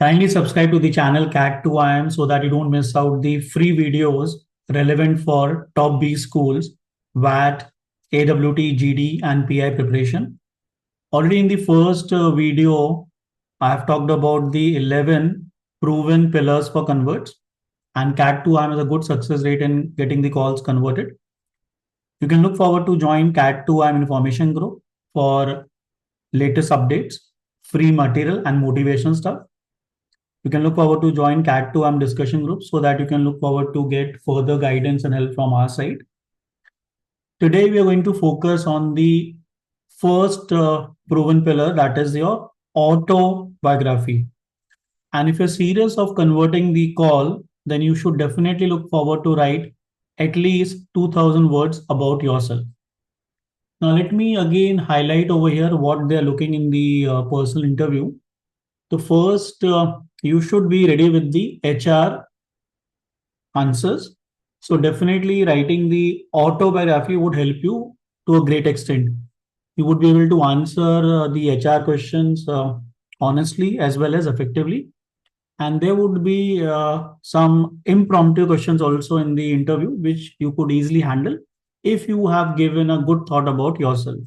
Kindly subscribe to the channel CAT 2 IIM so that you don't miss out the free videos relevant for top B schools, WAT, AWT, GD, and PI preparation. Already in the first video, I have talked about the 11 proven pillars for converts, and CAT 2 IIM has a good success rate in getting the calls converted. You can look forward to join CAT 2 IIM information group for latest updates, free material, and motivation stuff. You can look forward to join CAT 2 IIM discussion group so that you can look forward to get further guidance and help from our side. Today, we are going to focus on the first proven pillar, that is your autobiography. And if you're serious of converting the call, then you should definitely look forward to write at least 2000 words about yourself. Now, let me again highlight over here what they're looking in the personal interview. The first, you should be ready with the HR answers. So definitely writing the autobiography would help you to a great extent. You would be able to answer the HR questions honestly as well as effectively. And there would be some impromptu questions also in the interview, which you could easily handle if you have given a good thought about yourself.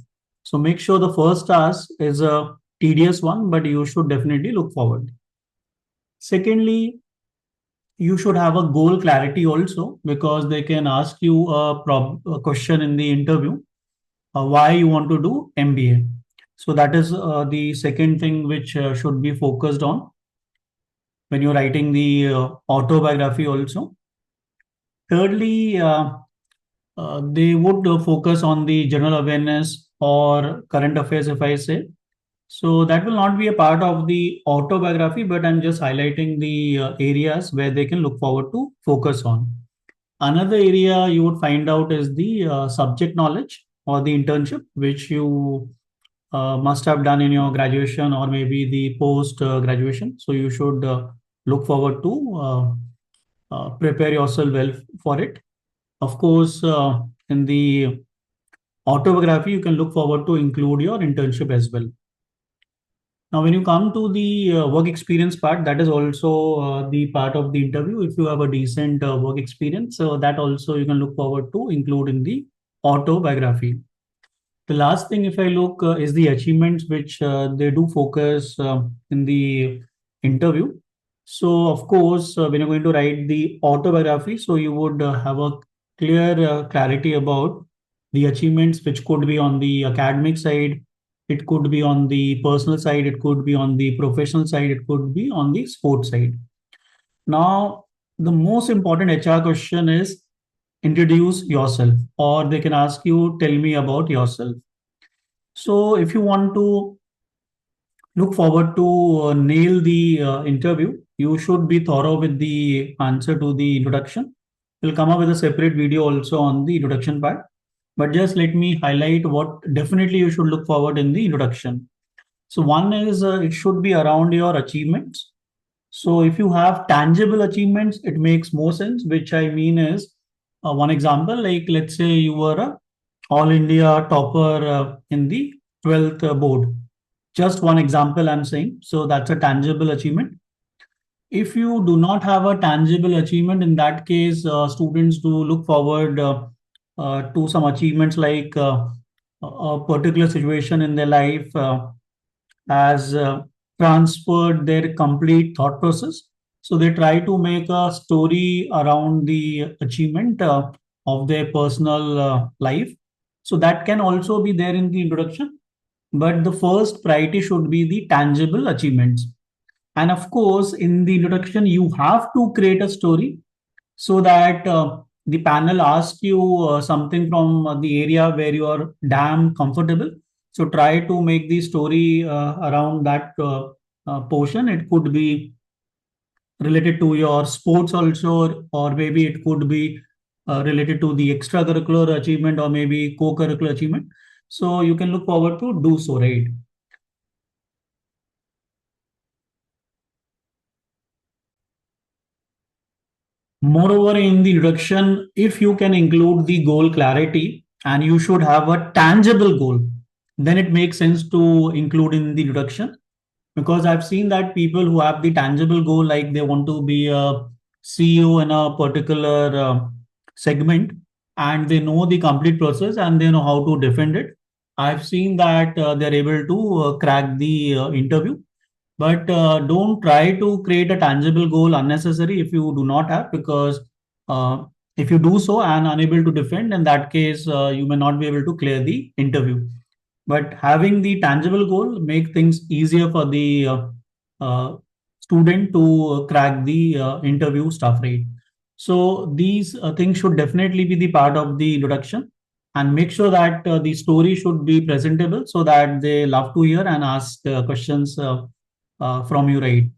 So make sure the first task is a tedious one, but you should definitely look forward. Secondly, you should have a goal clarity also, because they can ask you a question in the interview, why you want to do MBA. So that is the second thing which should be focused on when you're writing the autobiography also. Thirdly, they would focus on the general awareness or current affairs, if I say. So that will not be a part of the autobiography, but I'm just highlighting the areas where they can look forward to focus on. Another area you would find out is the subject knowledge or the internship, which you must have done in your graduation or maybe the post graduation. So you should look forward to prepare yourself well for it. Of course, in the autobiography, you can look forward to include your internship as well. Now, when you come to the work experience part, that is also the part of the interview. If you have a decent work experience, so that also you can look forward to include in the autobiography. The last thing, if I look, is the achievements which they do focus in the interview. So, of course, when you're going to write the autobiography, so you would have a clear clarity about the achievements, which could be on the academic side, it could be on the personal side, it could be on the professional side, it could be on the sports side. Now, the most important HR question is introduce yourself, or they can ask you, tell me about yourself. So if you want to look forward to nail the interview, you should be thorough with the answer to the introduction. We'll come up with a separate video also on the introduction part. But just let me highlight what definitely you should look forward in the introduction. So one is it should be around your achievements. So if you have tangible achievements, it makes more sense, which I mean is one example, like let's say you were a all India topper in the 12th board. Just one example I'm saying. So that's a tangible achievement. If you do not have a tangible achievement, in that case, students do look forward to some achievements like a particular situation in their life has transferred their complete thought process. So they try to make a story around the achievement of their personal life. So that can also be there in the introduction. But the first priority should be the tangible achievements. And of course, in the introduction, you have to create a story so that the panel asks you something from the area where you are damn comfortable. So try to make the story around that portion. It could be related to your sports also, or maybe it could be related to the extracurricular achievement or maybe co-curricular achievement. So you can look forward to do so, right? Moreover, in the introduction, if you can include the goal clarity and you should have a tangible goal, then it makes sense to include in the introduction. Because I've seen that people who have the tangible goal, like they want to be a CEO in a particular segment, and they know the complete process and they know how to defend it. I've seen that they're able to crack the interview. But don't try to create a tangible goal unnecessary if you do not have, because uh, if you do so and unable to defend, in that case, you may not be able to clear the interview. But having the tangible goal make things easier for the uh, student to crack the interview stuff, right? So these things should definitely be the part of the introduction, and make sure that the story should be presentable so that they love to hear and ask questions from you, right?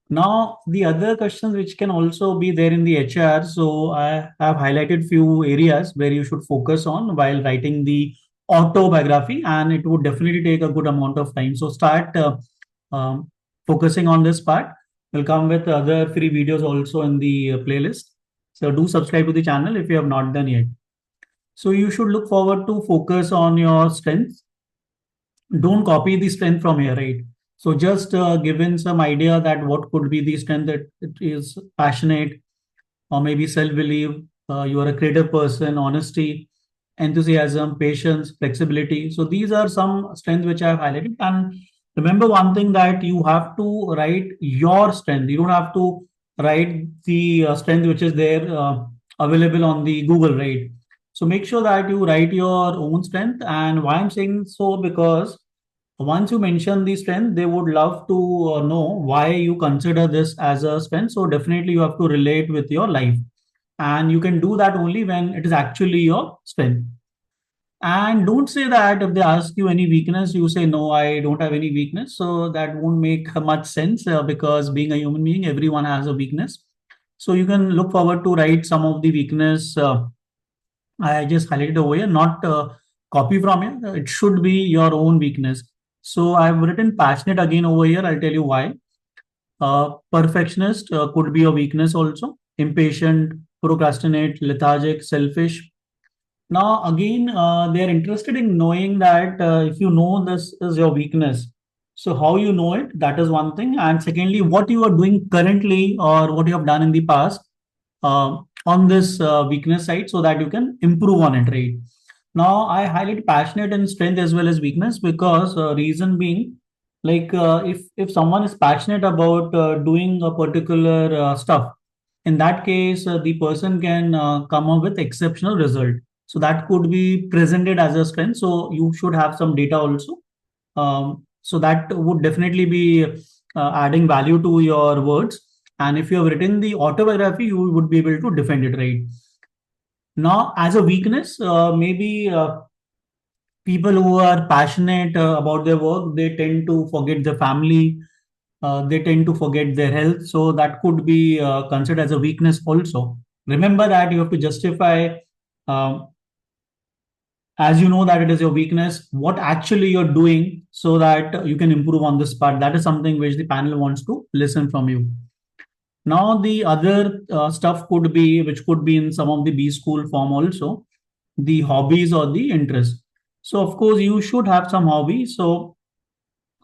Now, the other questions which can also be there in the HR. So I have highlighted few areas where you should focus on while writing the autobiography, and it would definitely take a good amount of time. So start um, focusing on this part. We'll come with other free videos also in the playlist. So do subscribe to the channel if you have not done yet. So you should look forward to focus on your strengths. Don't copy the strength from here, right? So just given some idea that what could be the strength, that it is passionate or maybe self-belief, you are a creative person, honesty, enthusiasm, patience, flexibility. So these are some strengths which I have highlighted. And remember one thing, that you have to write your strength. You don't have to write the strength which is there available on the Google, right? So make sure that you write your own strength. And why I'm saying so, because once you mention the strength, they would love to know why you consider this as a strength. So definitely you have to relate with your life. And you can do that only when it is actually your strength. And don't say that if they ask you any weakness, you say, no, I don't have any weakness. So that won't make much sense, because being a human being, everyone has a weakness. So you can look forward to write some of the weakness. I just highlighted over here, not copy from here. It should be your own weakness. So I've written passionate again over here. I'll tell you why. Perfectionist could be a weakness also. Impatient, procrastinate, lethargic, selfish. Now, again, they're interested in knowing that if you know this is your weakness, so how you know it, that is one thing. And secondly, what you are doing currently or what you have done in the past on this weakness side, so that you can improve on it, right? Now, I highlight passionate and strength as well as weakness, because reason being, like if someone is passionate about doing a particular stuff, in that case, the person can come up with exceptional result. So that could be presented as a strength. So you should have some data also. So that would definitely be adding value to your words. And if you have written the autobiography, you would be able to defend it, right? Now, as a weakness, maybe people who are passionate about their work, they tend to forget their family, they tend to forget their health. So that could be considered as a weakness also. Remember that you have to justify, um, as you know that it is your weakness, what actually you're doing so that you can improve on this part. That is something which the panel wants to listen from you. Now, the other stuff could be, which could be in some of the B school form also, the hobbies or the interest. So, of course, you should have some hobby. So,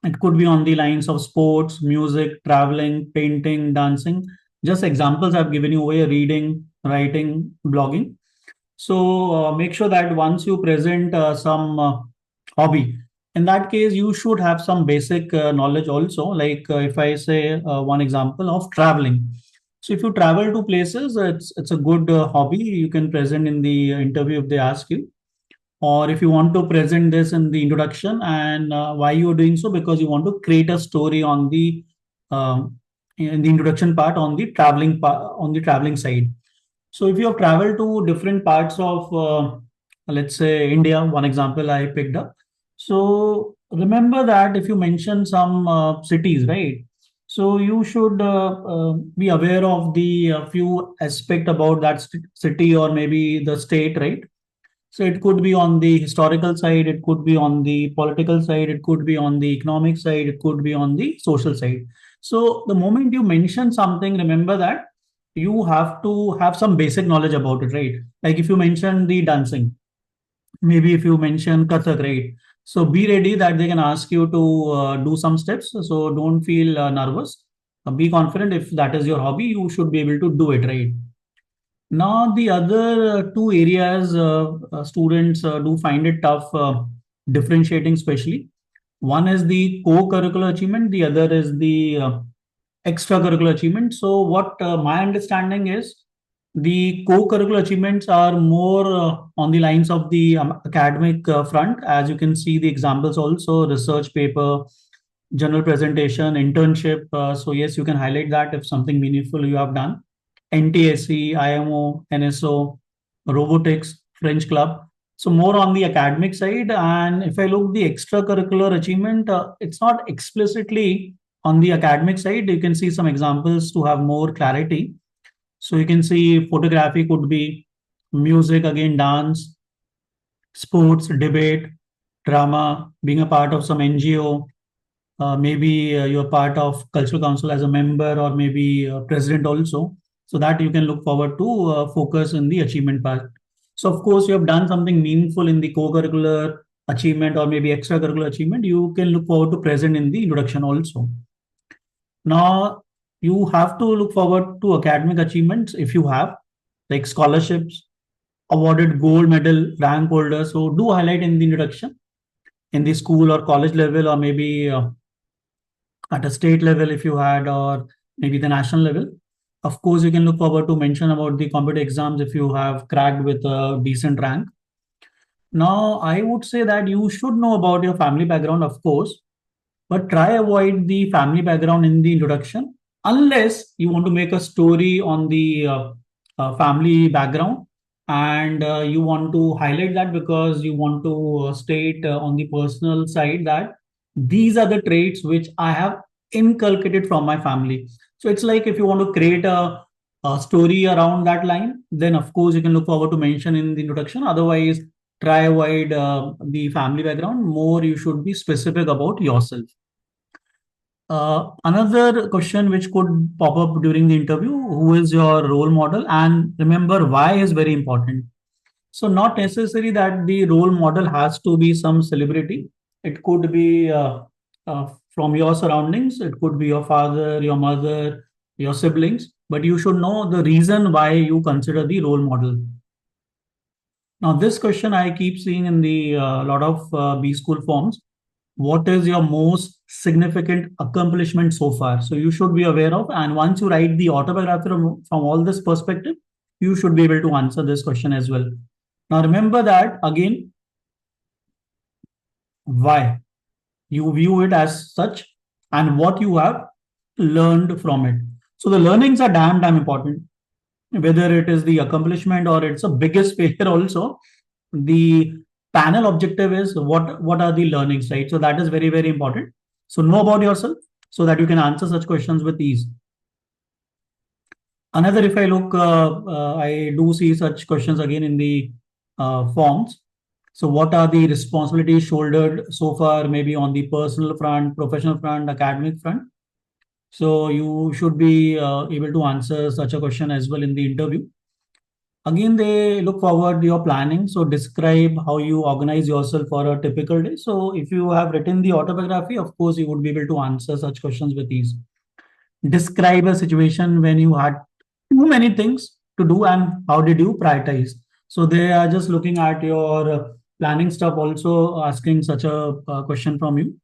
it could be on the lines of sports, music, traveling, painting, dancing. Just examples I've given you over reading, writing, blogging. So make sure that once you present some hobby, in that case, you should have some basic knowledge also. Like if I say one example of traveling. So if you travel to places, it's a good hobby. You can present in the interview if they ask you, or if you want to present this in the introduction, and why you are doing so, because you want to create a story on the in the introduction part on the traveling on the traveling side. So if you have traveled to different parts of let's say India, one example I picked up. So remember that if you mention some cities, right, so you should be aware of the few aspect about that city or maybe the state, right? So it could be on the historical side, it could be on the political side, it could be on the economic side, it could be on the social side. So the moment you mention something, remember that you have to have some basic knowledge about it, right? Like if you mention the dancing, maybe if you mention Kathak, right? So be ready that they can ask you to do some steps. So don't feel nervous. Be confident. If that is your hobby, you should be able to do it, right? Now, the other two areas students do find it tough differentiating, especially. One is the co-curricular achievement, the other is the extracurricular achievement. So, what my understanding is, the co-curricular achievements are more on the lines of the academic front. As you can see, the examples also research paper, general presentation, internship. So, yes, you can highlight that if something meaningful you have done. NTSC, IMO, NSO, robotics, French club. So more on the academic side. And if I look the extracurricular achievement, it's not explicitly on the academic side. You can see some examples to have more clarity. So you can see photography could be music, again, dance, sports, debate, drama, being a part of some NGO, maybe you're part of cultural council as a member or maybe president also, so that you can look forward to focus in the achievement part. So of course you have done something meaningful in the co-curricular achievement or maybe extracurricular achievement, you can look forward to present in the introduction also. Now you have to look forward to academic achievements if you have, like scholarships, awarded gold medal, rank holders, so do highlight in the introduction in the school or college level or maybe at a state level if you had, or maybe the national level. Of course, you can look forward to mention about the competitive exams if you have cracked with a decent rank. Now, I would say that you should know about your family background, of course, but try avoid the family background in the introduction unless you want to make a story on the family background, and you want to highlight that because you want to state on the personal side that these are the traits which I have inculcated from my family. So it's like if you want to create a story around that line, then of course you can look forward to mention in the introduction. Otherwise, try avoid the family background. More you should be specific about yourself. Another question which could pop up during the interview, who is your role model? And remember, why is very important. So not necessary that the role model has to be some celebrity. It could be from your surroundings. It could be your father, your mother, your siblings. But you should know the reason why you consider the role model. Now, this question I keep seeing in the lot of B school forms. What is your most significant accomplishment so far? So you should be aware of. And once you write the autobiography from all this perspective, you should be able to answer this question as well. Now, remember that again, why you view it as such and what you have learned from it. So the learnings are damn important, whether it is the accomplishment or it's a biggest failure also. The panel objective is what are the learnings, right? So that is very, very important. So know about yourself so that you can answer such questions with ease. Another, if I look, I do see such questions again in the forms. So what are the responsibilities shouldered so far, maybe on the personal front, professional front, academic front? So you should be able to answer such a question as well in the interview. Again, they look forward to your planning. So describe how you organize yourself for a typical day. So if you have written the autobiography, of course, you would be able to answer such questions with ease. Describe a situation when you had too many things to do and how did you prioritize. So they are just looking at your planning stuff, also asking such a question from you.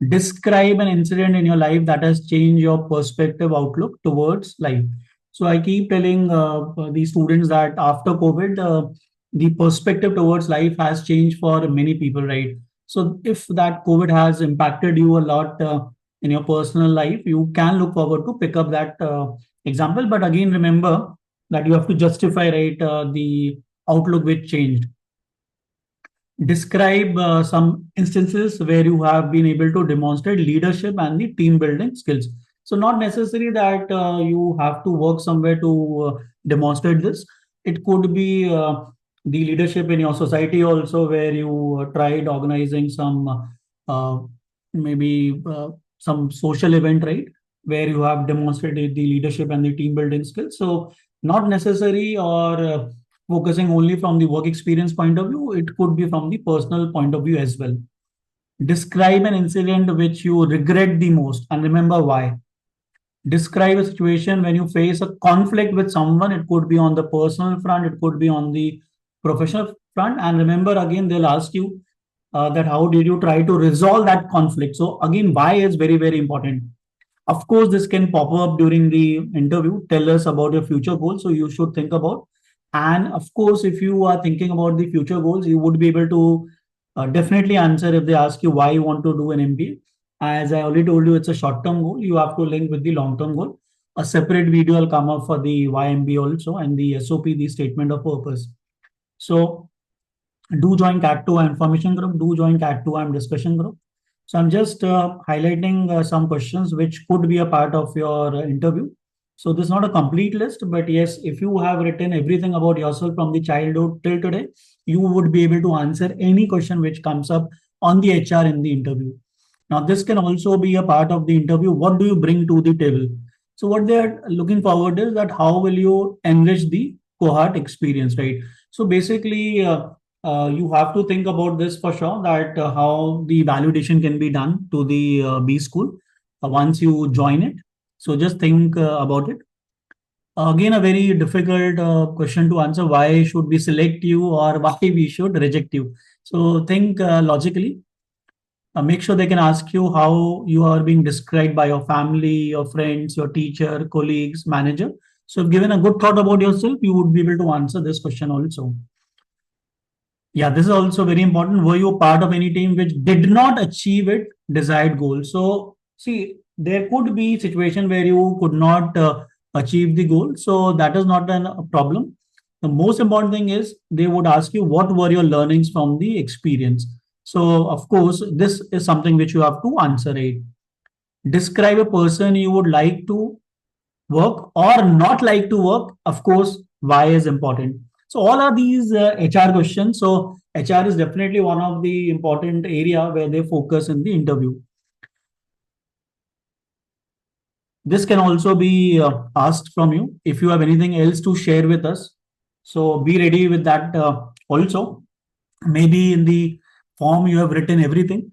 Describe an incident in your life that has changed your perspective outlook towards life. So I keep telling the students that after COVID, the perspective towards life has changed for many people, right? So if that COVID has impacted you a lot in your personal life, you can look forward to pick up that example. But again, remember that you have to justify, right, the outlook which changed. Describe some instances where you have been able to demonstrate leadership and the team building skills. So not necessary that you have to work somewhere to demonstrate this. It could be the leadership in your society also, where you tried organizing some uh, maybe some social event, right, where you have demonstrated the leadership and the team building skills. So not necessary or focusing only from the work experience point of view, it could be from the personal point of view as well. Describe an incident which you regret the most and remember why. Describe a situation when you face a conflict with someone. It could be on the personal front, it could be on the professional front. And remember, again, they'll ask you that how did you try to resolve that conflict. So again, why is very, very important. Of course, this can pop up during the interview. Tell us about your future goals. So you should think about. And of course, if you are thinking about the future goals, you would be able to definitely answer if they ask you why you want to do an MBA. As I already told you, it's a short-term goal. You have to link with the long-term goal. A separate video will come up for the why MBA also, and the SOP, the statement of purpose. So do join CAT2 information group. Do join CAT2 discussion group. So I'm just highlighting some questions which could be a part of your interview. So this is not a complete list, but yes, if you have written everything about yourself from the childhood till today, you would be able to answer any question which comes up on the HR in the interview. Now, this can also be a part of the interview. What do you bring to the table? So what they're looking forward is that how will you enrich the cohort experience, right? So basically, you have to think about this for sure, that how the validation can be done to the B school once you join it. So just think about it. Again, a very difficult question to answer. Why should we select you or why we should reject you? So think logically. Make sure they can ask you how you are being described by your family, your friends, your teacher, colleagues, manager. So if given a good thought about yourself, you would be able to answer this question also. Yeah, this is also very important. Were you part of any team which did not achieve its desired goal? So, see, there could be situation where you could not achieve the goal. So that is not a problem. The most important thing is they would ask you what were your learnings from the experience. So, of course, this is something which you have to answer it. Describe a person you would like to work or not like to work. Of course, why is important. So all are these HR questions. So HR is definitely one of the important area where they focus in the interview. This can also be asked from you if you have anything else to share with us. So be ready with that also. Maybe in the form you have written everything.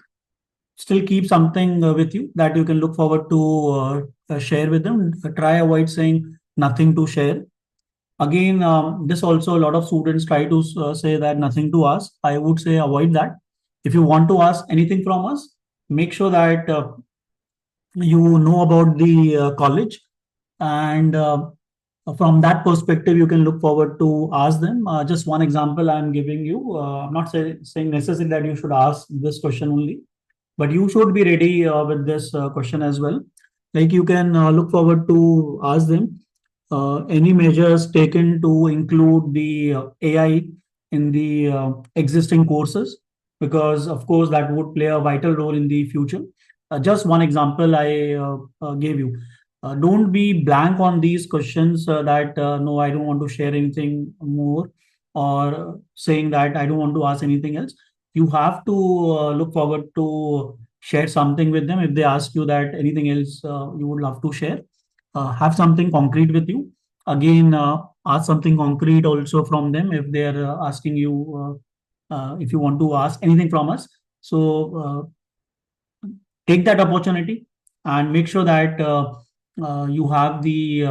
Still keep something with you that you can look forward to share with them. Try avoid saying nothing to share. Again, this also a lot of students try to say that nothing to ask. I would say avoid that. If you want to ask anything from us, make sure that you know about the college, and from that perspective, you can look forward to ask them. Just one example I'm giving you. I'm not saying necessarily that you should ask this question only, but you should be ready with this question as well. Like you can look forward to ask them any measures taken to include the AI in the existing courses, because of course that would play a vital role in the future. Just one example I gave you. Don't be blank on these questions that no, I don't want to share anything more, or saying that I don't want to ask anything else. You have to look forward to share something with them. If they ask you that anything else you would love to share, have something concrete with you. Again, ask something concrete also from them if they're asking you if you want to ask anything from us. So take that opportunity and make sure that you have the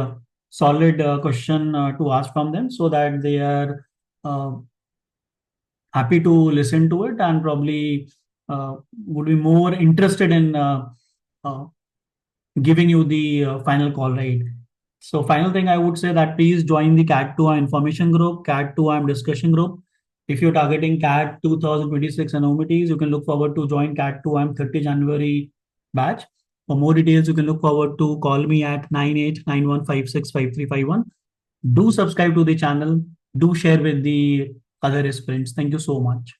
solid question to ask from them, so that they are uh, happy to listen to it, and probably would be more interested in uh, giving you the final call, right? So final thing I would say that please join the CAT2 information group, CAT2 discussion group. If you're targeting CAT 2026 and OMTs, you can look forward to join CAT2 30 January batch. For more details, you can look forward to call me at 9891565351. Do subscribe to the channel. Do share with the other aspirants. Thank you so much.